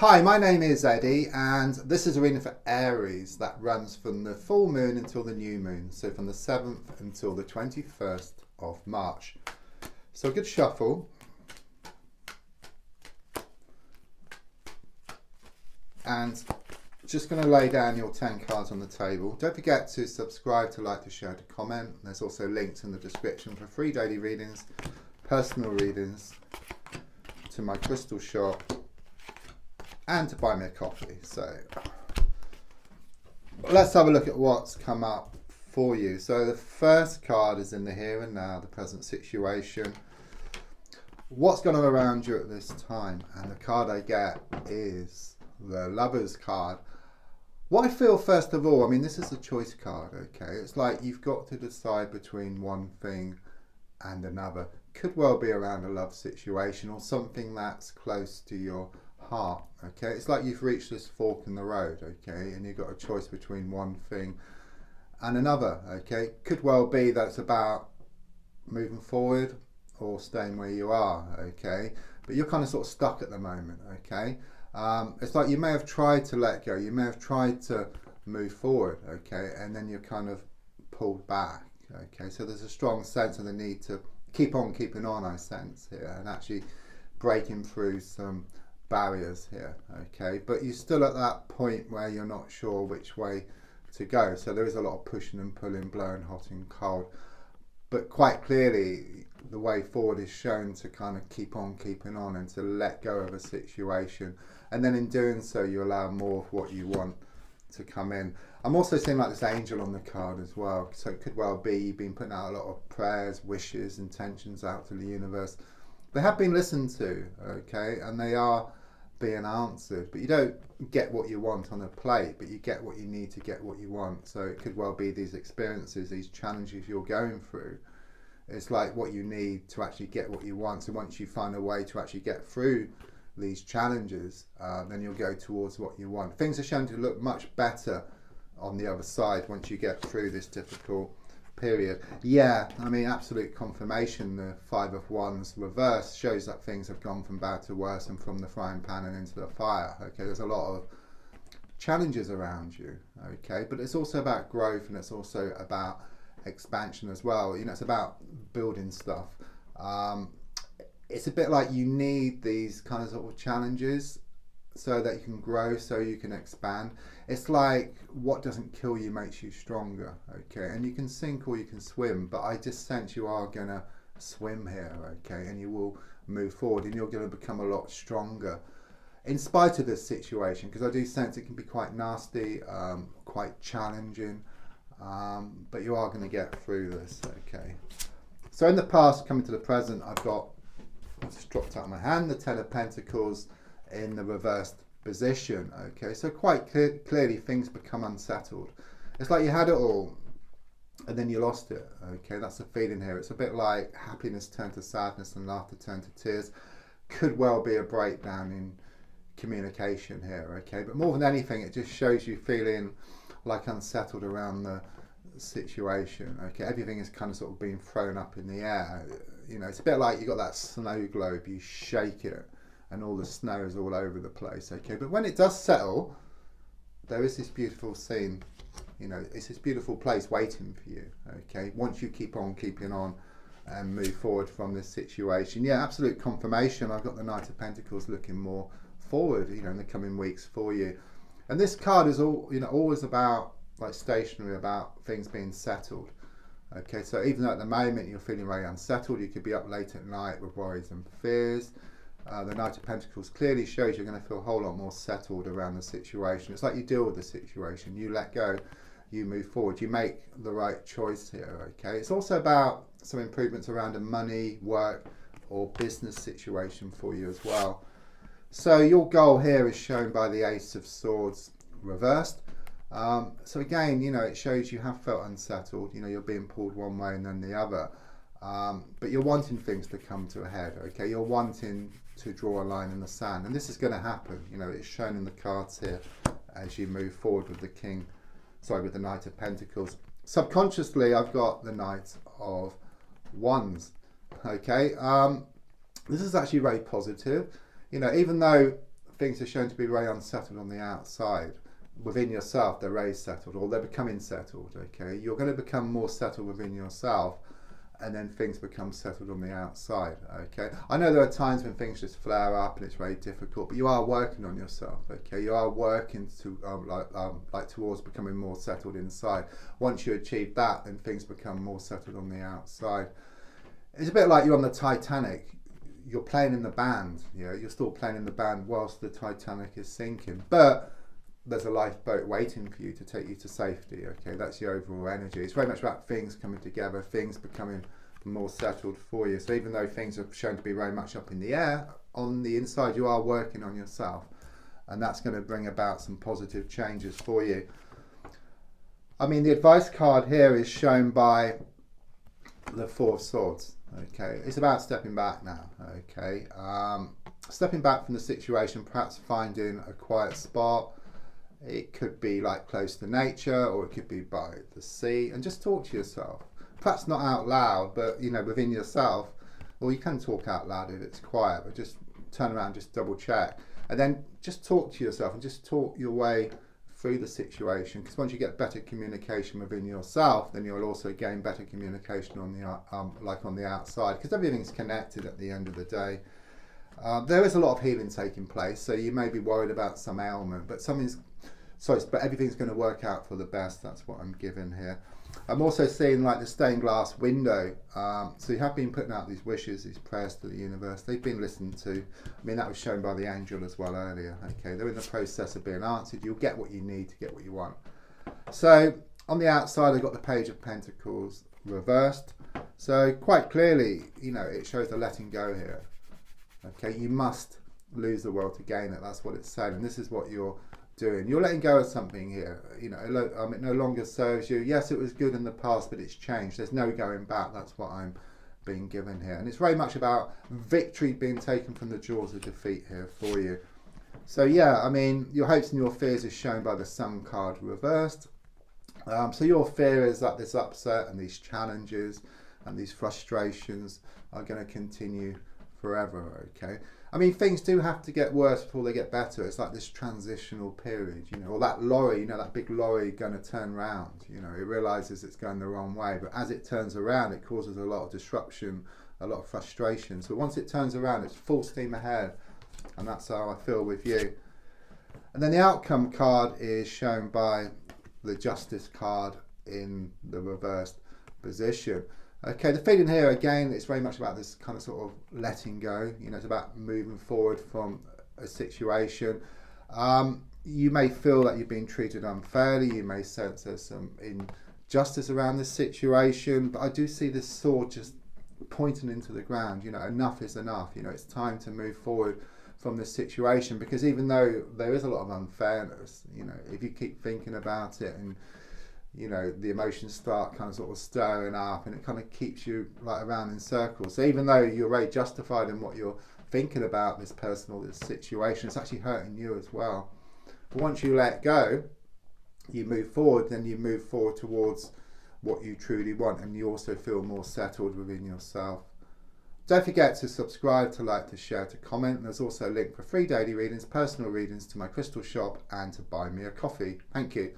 Hi, my name is Eddie, and this is a reading for Aries that runs from the full moon until the new moon, so from the 7th until the 21st of March. So a good shuffle. And just going to lay down your 10 cards on the table. Don't forget to subscribe, to like, to share, to comment. There's also links in the description for free daily readings, personal readings, to my crystal shop, and to buy me a coffee. So let's have a look at what's come up for you. So the first card is in the here and now, the present situation. What's going on around you at this time? And the card I get is the Lover's card. What I feel, first of all, I mean, this is a choice card, okay? It's like you've got to decide between one thing and another. Could well be around a love situation or something that's close to your heart, okay? It's like you've reached this fork in the road, okay? And you've got a choice between one thing and another, okay? Could well be that it's about moving forward or staying where you are, okay? But you're kind of sort of stuck at the moment, okay? It's like you may have tried to let go, you may have tried to move forward, okay? And then you're kind of pulled back, okay? So there's a strong sense of the need to keep on keeping on, I sense here, and actually breaking through some barriers here, okay? But you're still at that point where you're not sure which way to go. So there is a lot of pushing and pulling, blowing hot and cold. But quite clearly, the way forward is shown to kind of keep on keeping on and to let go of a situation. And then in doing so, you allow more of what you want to come in. I'm also seeing like this angel on the card as well. So it could well be you've been putting out a lot of prayers, wishes, intentions out to the universe. They have been listened to, okay? And they are being answered. But you don't get what you want on a plate, but you get what you need to get what you want. So it could well be these experiences, these challenges you're going through. It's like what you need to actually get what you want. So once you find a way to actually get through these challenges, then you'll go towards what you want. Things are shown to look much better on the other side once you get through this difficult period. Yeah, I mean, absolute confirmation. The Five of Wands reverse shows that things have gone from bad to worse and from the frying pan and into the fire. Okay, there's a lot of challenges around you. Okay, but it's also about growth and it's also about expansion as well. You know, it's about building stuff. It's a bit like you need these kind of sort of challenges so that you can grow, so you can expand. It's like what doesn't kill you makes you stronger, okay? And you can sink or you can swim, but I just sense you are gonna swim here, okay? And you will move forward and you're gonna become a lot stronger in spite of this situation, because I do sense it can be quite nasty, quite challenging, but you are gonna get through this, okay? So in the past, coming to the present, I've got, I just dropped out of my hand, the Ten of Pentacles in the reversed position, okay? So quite clearly things become unsettled. It's like you had it all and then you lost it, okay? That's the feeling here. It's a bit like happiness turned to sadness and laughter turned to tears. Could well be a breakdown in communication here, okay? But more than anything, it just shows you feeling like unsettled around the situation, okay? Everything is kind of sort of being thrown up in the air. You know, it's a bit like you got that snow globe, you shake it and all the snow is all over the place, okay? But when it does settle, there is this beautiful scene, you know, it's this beautiful place waiting for you, okay? Once you keep on keeping on and move forward from this situation. Yeah, absolute confirmation. I've got the Knight of Pentacles looking more forward, you know, in the coming weeks for you. And this card is all, you know, always about like stationary, about things being settled. Okay, so even though at the moment you're feeling very unsettled, you could be up late at night with worries and fears. The Knight of Pentacles clearly shows you're going to feel a whole lot more settled around the situation. It's like you deal with the situation, you let go, you move forward, you make the right choice here, okay? It's also about some improvements around a money, work or business situation for you as well. So your goal here is shown by the Ace of Swords reversed. So again, you know, it shows you have felt unsettled, you know, you're being pulled one way and then the other. But you're wanting things to come to a head, okay? You're wanting to draw a line in the sand, and this is going to happen. You know, it's shown in the cards here as you move forward with with the Knight of Pentacles. Subconsciously, I've got the Knight of Wands, okay? This is actually very positive. You know, even though things are shown to be very unsettled on the outside. Within yourself, they're very settled, or they're becoming settled. Okay, you're going to become more settled within yourself, and then things become settled on the outside. Okay, I know there are times when things just flare up and it's very difficult, but you are working on yourself. Okay, you are working to like towards becoming more settled inside. Once you achieve that, then things become more settled on the outside. It's a bit like you're on the Titanic. You're playing in the band. You know, you're still playing in the band whilst the Titanic is sinking, but there's a lifeboat waiting for you to take you to safety. Okay, that's your overall energy. It's very much about things coming together, things becoming more settled for you. So even though things are shown to be very much up in the air, on the inside you are working on yourself, and that's going to bring about some positive changes for you. I mean, the advice card here is shown by the Four of Swords. Okay, it's about stepping back now. Okay, stepping back from the situation, perhaps finding a quiet spot. It could be like close to nature, or it could be by the sea, and just talk to yourself. Perhaps not out loud, but you know, within yourself. Or you can talk out loud if it's quiet, but just turn around, just double check, and then just talk to yourself and just talk your way through the situation. Because once you get better communication within yourself, then you'll also gain better communication on the like on the outside. Because everything's connected at the end of the day. There is a lot of healing taking place, so you may be worried about some ailment, but but everything's going to work out for the best. That's what I'm given here. I'm also seeing like the stained glass window. So you have been putting out these wishes, these prayers to the universe. They've been listened to. I mean, that was shown by the angel as well earlier. Okay, they're in the process of being answered. You'll get what you need to get what you want. So on the outside, I've got the Page of Pentacles reversed. So quite clearly, you know, it shows the letting go here. Okay, you must lose the world to gain it. That's what it's saying, and this is what you're doing. You're letting go of something here. You know, it no longer serves you. Yes, it was good in the past, but it's changed. There's no going back. That's what I'm being given here, and it's very much about victory being taken from the jaws of defeat here for you. So yeah, I mean, your hopes and your fears is shown by the Sun card reversed. So your fear is that this upset and these challenges and these frustrations are going to continue forever. Okay, I mean, things do have to get worse before they get better. It's like this transitional period, you know, or that lorry, you know, that big lorry going to turn round, you know, it realizes it's going the wrong way, but as it turns around, it causes a lot of disruption, a lot of frustration. So once it turns around, it's full steam ahead, and that's how I feel with you. And then the outcome card is shown by the Justice card in the reversed position. Okay, the feeling here again, it's very much about this kind of sort of letting go. You know, it's about moving forward from a situation. You may feel that you've been treated unfairly. You may sense there's some injustice around this situation. But I do see this sword just pointing into the ground. You know, enough is enough. You know, it's time to move forward from this situation. Because even though there is a lot of unfairness, you know, if you keep thinking about it and you know, the emotions start kind of sort of stirring up, and it kind of keeps you like around in circles. So even though you're very justified in what you're thinking about this person or this situation, it's actually hurting you as well. But once you let go, you move forward, then you move forward towards what you truly want, and you also feel more settled within yourself. Don't forget to subscribe, to like, to share, to comment. And there's also a link for free daily readings, personal readings, to my crystal shop, and to buy me a coffee. Thank you.